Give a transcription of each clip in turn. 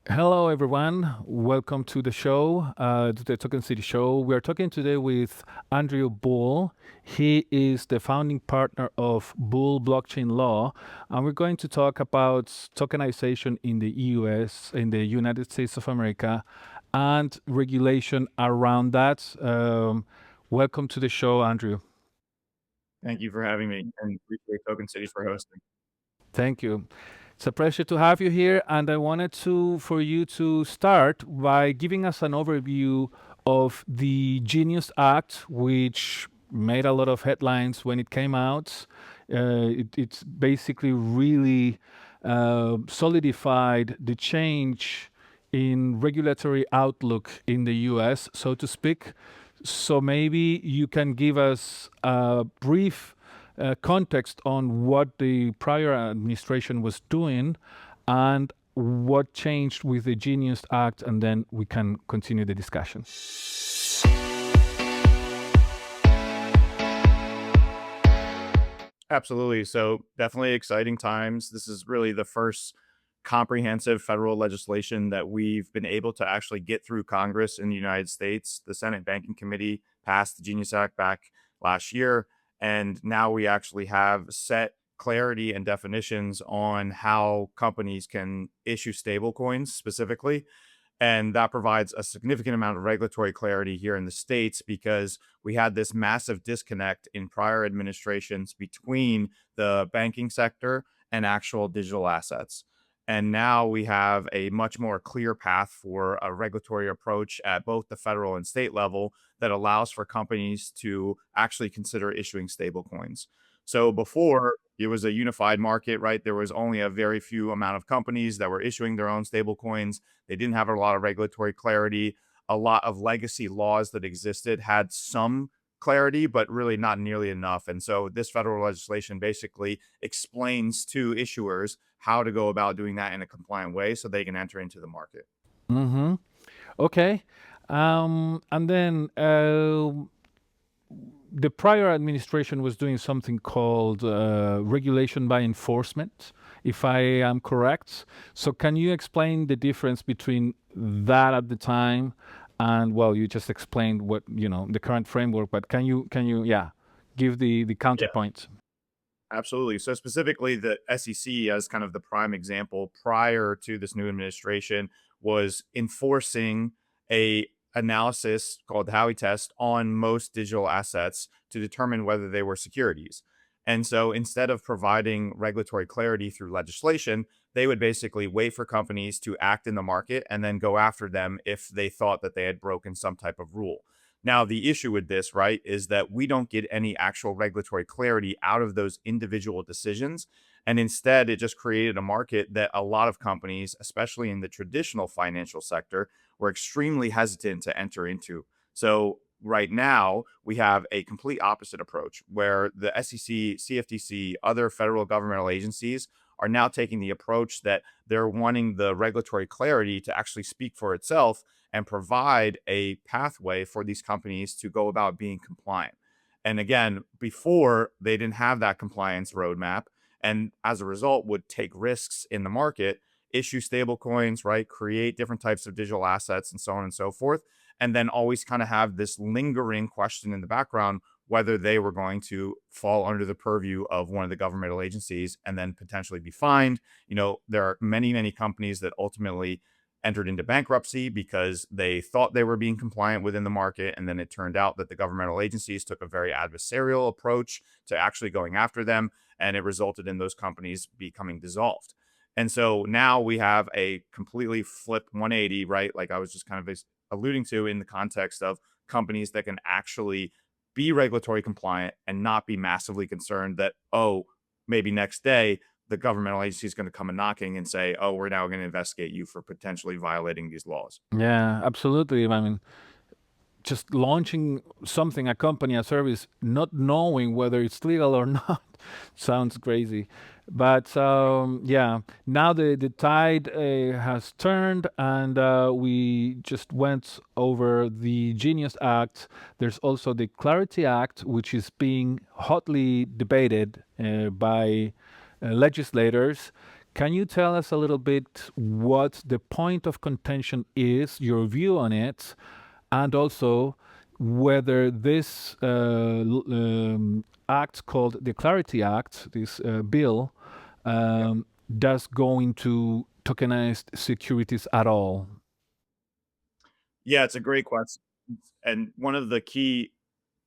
Hello, everyone. Welcome to the show, to the Token City show. We are talking today with Andrew Bull. He is the founding partner of Bull Blockchain Law, and we're going to talk about tokenization in the US, in the United States of America, and regulation around that. Welcome to the show, Andrew. Thank you for having me, and appreciate Token City for hosting. Thank you. It's a pleasure to have you here, and I wanted for you to start by giving us an overview of the Genius Act, which made a lot of headlines when it came out. It's basically really solidified the change in regulatory outlook in the US, so to speak. So maybe you can give us a brief context on what the prior administration was doing and what changed with the Genius Act, and then we can continue the discussion. Absolutely. So, definitely exciting times. This is really the first comprehensive federal legislation that we've been able to actually get through Congress in the United States. The Senate Banking Committee passed the Genius Act back last year, and now we actually have set clarity and definitions on how companies can issue stablecoins specifically. And that provides a significant amount of regulatory clarity here in the States because we had this massive disconnect in prior administrations between the banking sector and actual digital assets. And now we have a much more clear path for a regulatory approach at both the federal and state level that allows for companies to actually consider issuing stablecoins. So before it was a unified market, right? There was only a very few amount of companies that were issuing their own stablecoins. They didn't have a lot of regulatory clarity. A lot of legacy laws that existed had some clarity, but really not nearly enough. And so this federal legislation basically explains to issuers how to go about doing that in a compliant way so they can enter into the market. Mm-hmm. Okay. And then the prior administration was doing something called regulation by enforcement, if I am correct. So, can you explain the difference between that at the time and, well, you just explained what the current framework, but can you yeah, give the Yeah, counterpoint? absolutely. So specifically the SEC as kind of the prime example prior to this new administration was enforcing a analysis called the Howey test on most digital assets to determine whether they were securities. And so instead of providing regulatory clarity through legislation, they would basically wait for companies to act in the market and then go after them if they thought that they had broken some type of rule. Now, the issue with this, right, is that we don't get any actual regulatory clarity out of those individual decisions. And instead, it just created a market that a lot of companies, especially in the traditional financial sector, were extremely hesitant to enter into. So, right now, we have a complete opposite approach where the SEC, CFTC, other federal governmental agencies are now taking the approach that they're wanting the regulatory clarity to actually speak for itself and provide a pathway for these companies to go about being compliant. And again, before they didn't have that compliance roadmap, and as a result, would take risks in the market, issue stable coins, right? Create different types of digital assets and so on and so forth. And then always kind of have this lingering question in the background whether they were going to fall under the purview of one of the governmental agencies and then potentially be fined. There are many, many companies that ultimately entered into bankruptcy because they thought they were being compliant within the market. And then it turned out that the governmental agencies took a very adversarial approach to actually going after them. And it resulted in those companies becoming dissolved. And so now we have a completely flip 180, right? Like I was just kind of alluding to in the context of companies that can actually be regulatory compliant and not be massively concerned that, oh, maybe next day the governmental agency is going to come and knocking and say, oh, we're now going to investigate you for potentially violating these laws. Yeah, absolutely. I mean, just launching something, a company, a service, not knowing whether it's legal or not, sounds crazy. But yeah, now the tide has turned, and we just went over the Genius Act. There's also the Clarity Act, which is being hotly debated by legislators. Can you tell us a little bit what the point of contention is, your view on it, and also whether this act called the Clarity Act, this bill, does go into tokenized securities at all? Yeah, it's a great question. And one of the key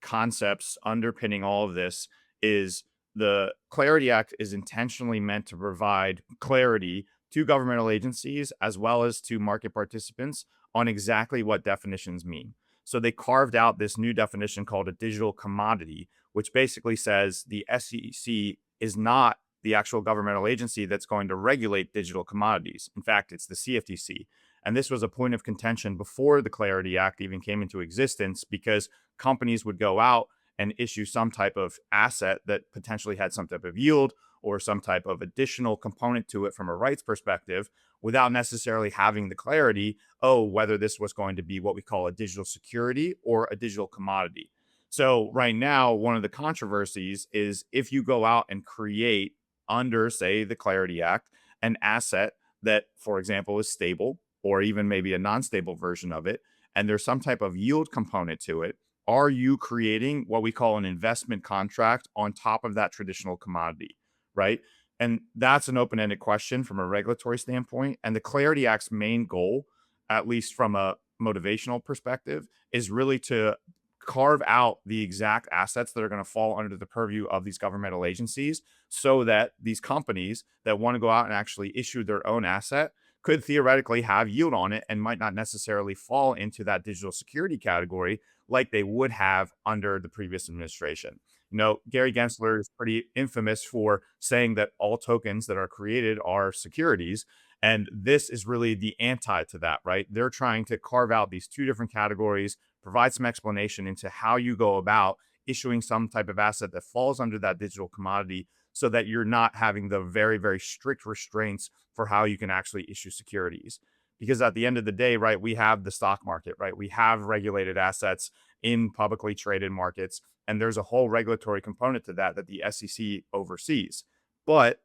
concepts underpinning all of this is the Clarity Act is intentionally meant to provide clarity to governmental agencies as well as to market participants on exactly what definitions mean. So they carved out this new definition called a digital commodity, which basically says the SEC is not the actual governmental agency that's going to regulate digital commodities. In fact, it's the CFTC. And this was a point of contention before the Clarity Act even came into existence because companies would go out and issue some type of asset that potentially had some type of yield or some type of additional component to it from a rights perspective without necessarily having the clarity, whether this was going to be what we call a digital security or a digital commodity. So right now, one of the controversies is if you go out and create under, say, the Clarity Act, an asset that, for example, is stable or even maybe a non-stable version of it, and there's some type of yield component to it, are you creating what we call an investment contract on top of that traditional commodity, right? And that's an open-ended question from a regulatory standpoint. And the Clarity Act's main goal, at least from a motivational perspective, is really to carve out the exact assets that are going to fall under the purview of these governmental agencies so that these companies that want to go out and actually issue their own asset could theoretically have yield on it and might not necessarily fall into that digital security category like they would have under the previous administration. You know, Gary Gensler is pretty infamous for saying that all tokens that are created are securities. And this is really the anti to that, right? They're trying to carve out these two different categories, provide some explanation into how you go about issuing some type of asset that falls under that digital commodity so that you're not having the very, very strict restraints for how you can actually issue securities. Because at the end of the day, right, we have the stock market, right? We have regulated assets in publicly traded markets, and there's a whole regulatory component to that that the SEC oversees. But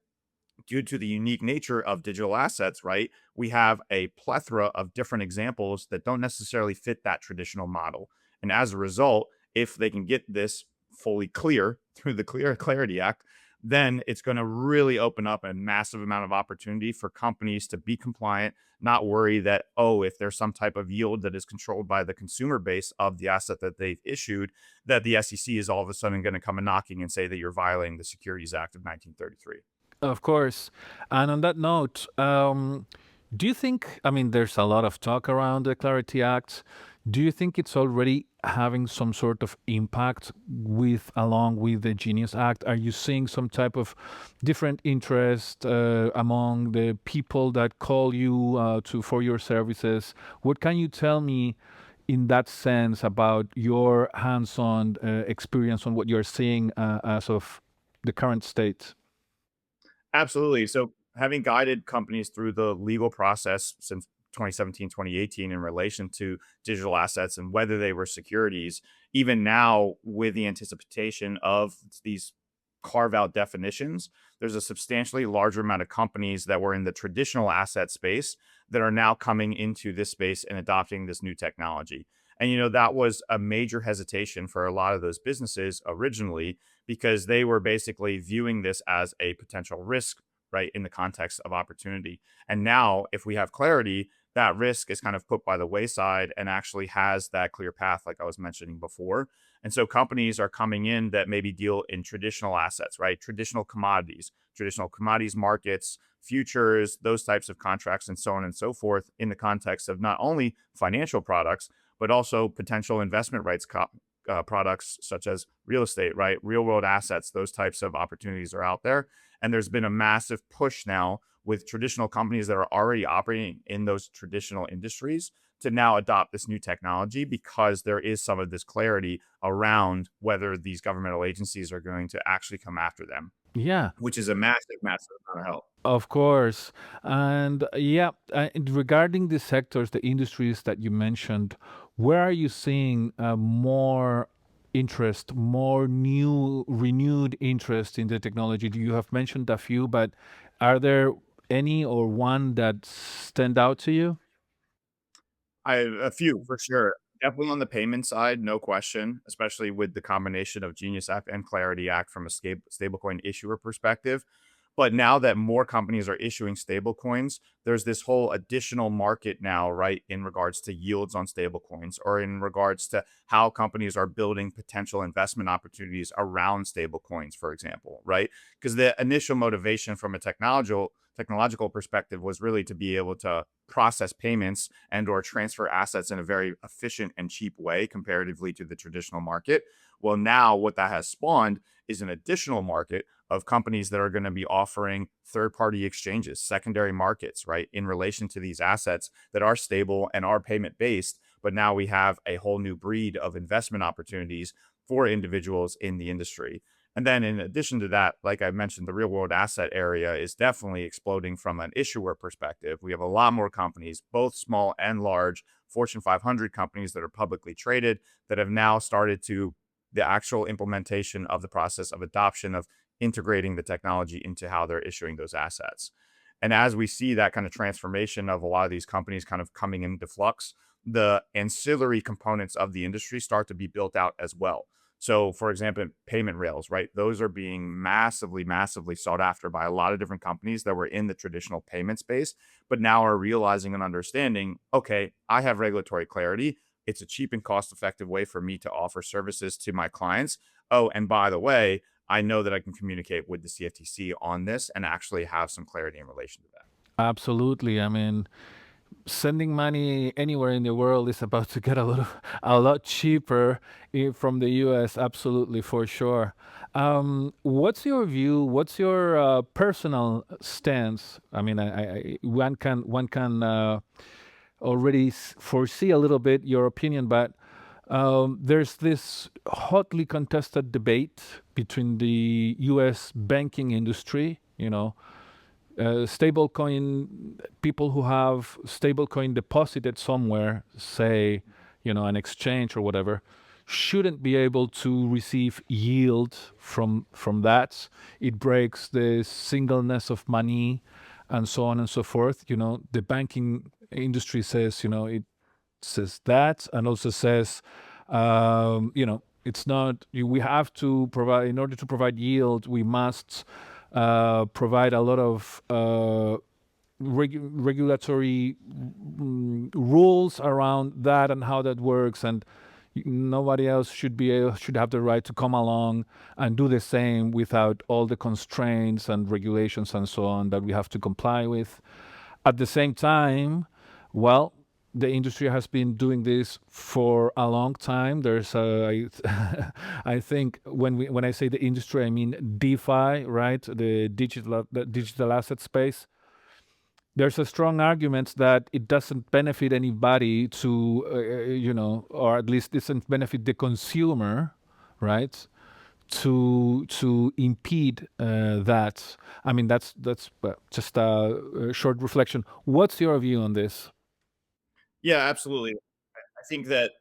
due to the unique nature of digital assets, right, we have a plethora of different examples that don't necessarily fit that traditional model. And as a result, if they can get this fully clear through the Clarity Act, then it's going to really open up a massive amount of opportunity for companies to be compliant, not worry that, if there's some type of yield that is controlled by the consumer base of the asset that they've issued, that the SEC is all of a sudden going to come and knocking and say that you're violating the Securities Act of 1933. Of course. And on that note, do you think, I mean, there's a lot of talk around the Clarity Act. Do you think it's already having some sort of impact along with the Genius Act? Are you seeing some type of different interest among the people that call you for your services? What can you tell me in that sense about your hands-on experience on what you're seeing as of the current state? Absolutely. So, having guided companies through the legal process since 2017, 2018 in relation to digital assets and whether they were securities, even now with the anticipation of these carve out definitions, there's a substantially larger amount of companies that were in the traditional asset space that are now coming into this space and adopting this new technology. And, that was a major hesitation for a lot of those businesses originally because they were basically viewing this as a potential risk, right, in the context of opportunity. And now, if we have clarity, that risk is kind of put by the wayside and actually has that clear path, like I was mentioning before. And so companies are coming in that maybe deal in traditional assets, right? Traditional commodities markets, futures, those types of contracts, and so on and so forth, in the context of not only financial products, but also potential investment rights products such as real estate, right? Real world assets, those types of opportunities are out there. And there's been a massive push now with traditional companies that are already operating in those traditional industries to now adopt this new technology because there is some of this clarity around whether these governmental agencies are going to actually come after them, Yeah. which is a massive, massive amount of help. Of course. And yeah, and regarding the sectors, the industries that you mentioned, where are you seeing more interest, more renewed interest in the technology? You have mentioned a few, but are there any or one that stand out to you? A few for sure. Definitely on the payment side, no question, especially with the combination of Genius Act and Clarity Act from a stablecoin issuer perspective. But now that more companies are issuing stablecoins, there's this whole additional market now, right, in regards to yields on stablecoins or in regards to how companies are building potential investment opportunities around stablecoins, for example, right? Because the initial motivation from a technological perspective was really to be able to process payments and or transfer assets in a very efficient and cheap way comparatively to the traditional market. Well, now what that has spawned is an additional market of companies that are going to be offering third-party exchanges, secondary markets, right, in relation to these assets that are stable and are payment based. But now we have a whole new breed of investment opportunities for individuals in the industry. And then in addition to that, like I mentioned, the real world asset area is definitely exploding from an issuer perspective. We have a lot more companies, both small and large, Fortune 500 companies that are publicly traded that have now started to the actual implementation of the process of adoption of integrating the technology into how they're issuing those assets. And as we see that kind of transformation of a lot of these companies kind of coming into flux, the ancillary components of the industry start to be built out as well. So, for example, payment rails, right? Those are being massively, massively sought after by a lot of different companies that were in the traditional payment space, but now are realizing and understanding, okay, I have regulatory clarity. It's a cheap and cost effective way for me to offer services to my clients. Oh, and by the way, I know that I can communicate with the CFTC on this and actually have some clarity in relation to that. Absolutely. I mean, sending money anywhere in the world is about to get a lot cheaper from the US. Absolutely, for sure. What's your view? What's your personal stance? I mean, one can already foresee a little bit your opinion, but there's this hotly contested debate between the U.S. banking industry, stablecoin people who have stablecoin deposited somewhere, say, an exchange or whatever, shouldn't be able to receive yield from that. It breaks the singleness of money, and so on and so forth. The banking industry says, it says that, and also says, it's not. We have to provide in order to provide yield. We must provide a lot of regulatory rules around that and how that works, and nobody else should have the right to come along and do the same without all the constraints and regulations and so on that we have to comply with. At the same time, well, the industry has been doing this for a long time. I think when I say the industry, I mean DeFi, right? The digital asset space. There's a strong argument that it doesn't benefit anybody to, or at least doesn't benefit the consumer, right? To impede that. I mean, that's just a short reflection. What's your view on this? Yeah, absolutely. I think that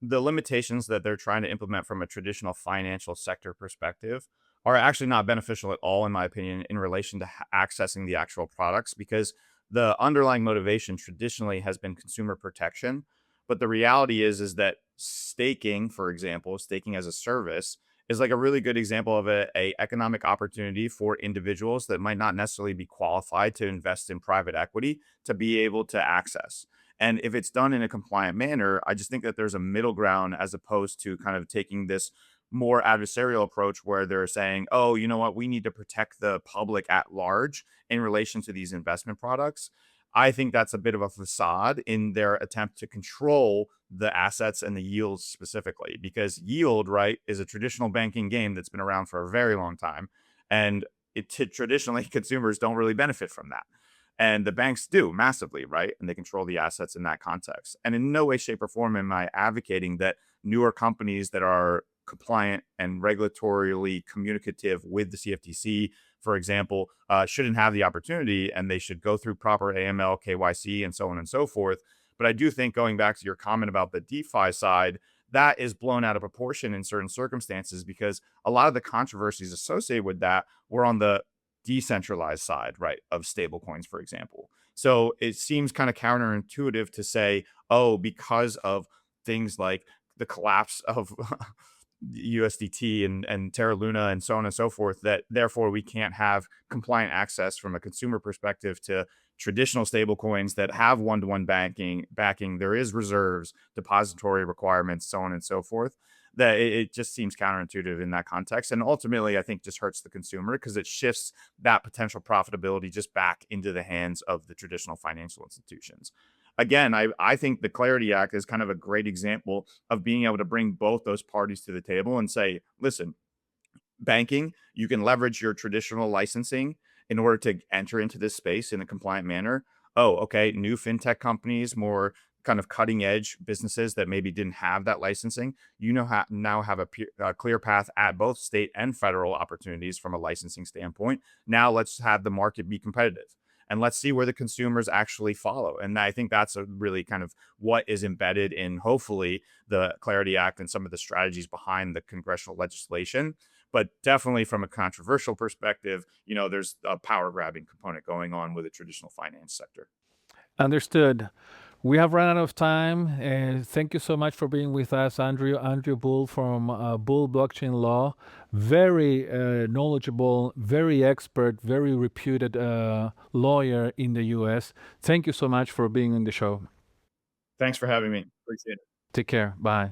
the limitations that they're trying to implement from a traditional financial sector perspective are actually not beneficial at all, in my opinion, in relation to accessing the actual products, because the underlying motivation traditionally has been consumer protection. But the reality is that staking, for example, staking as a service is like a really good example of a economic opportunity for individuals that might not necessarily be qualified to invest in private equity to be able to access. And if it's done in a compliant manner, I just think that there's a middle ground as opposed to kind of taking this more adversarial approach where they're saying, oh, you know what, we need to protect the public at large in relation to these investment products. I think that's a bit of a facade in their attempt to control the assets and the yields specifically, because yield, right, is a traditional banking game that's been around for a very long time. And traditionally, consumers don't really benefit from that. And the banks do massively, right? And they control the assets in that context. And in no way, shape, or form am I advocating that newer companies that are compliant and regulatorily communicative with the CFTC, for example, shouldn't have the opportunity and they should go through proper AML, KYC, and so on and so forth. But I do think, going back to your comment about the DeFi side, that is blown out of proportion in certain circumstances, because a lot of the controversies associated with that were on the decentralized side, right, of stablecoins, for example. So it seems kind of counterintuitive to say, oh, because of things like the collapse of USDT and Terra Luna and so on and so forth, that therefore we can't have compliant access from a consumer perspective to traditional stable coins that have one-to-one backing. There is reserves, depository requirements, so on and so forth. That it just seems counterintuitive in that context. And ultimately, I think just hurts the consumer because it shifts that potential profitability just back into the hands of the traditional financial institutions. Again, I think the Clarity Act is kind of a great example of being able to bring both those parties to the table and say, listen, banking, you can leverage your traditional licensing in order to enter into this space in a compliant manner. Oh, okay. New fintech companies, more kind of cutting edge businesses that maybe didn't have that licensing, now have a clear path at both state and federal opportunities from a licensing standpoint. Now let's have the market be competitive and let's see where the consumers actually follow. And I think that's a really kind of what is embedded in hopefully the Clarity Act and some of the strategies behind the congressional legislation. But definitely from a controversial perspective, there's a power grabbing component going on with the traditional finance sector. Understood. We have run out of time, and thank you so much for being with us, Andrew. Andrew Bull from Bull Blockchain Law. Very knowledgeable, very expert, very reputed lawyer in the US. Thank you so much for being on the show. Thanks for having me. Appreciate it. Take care. Bye.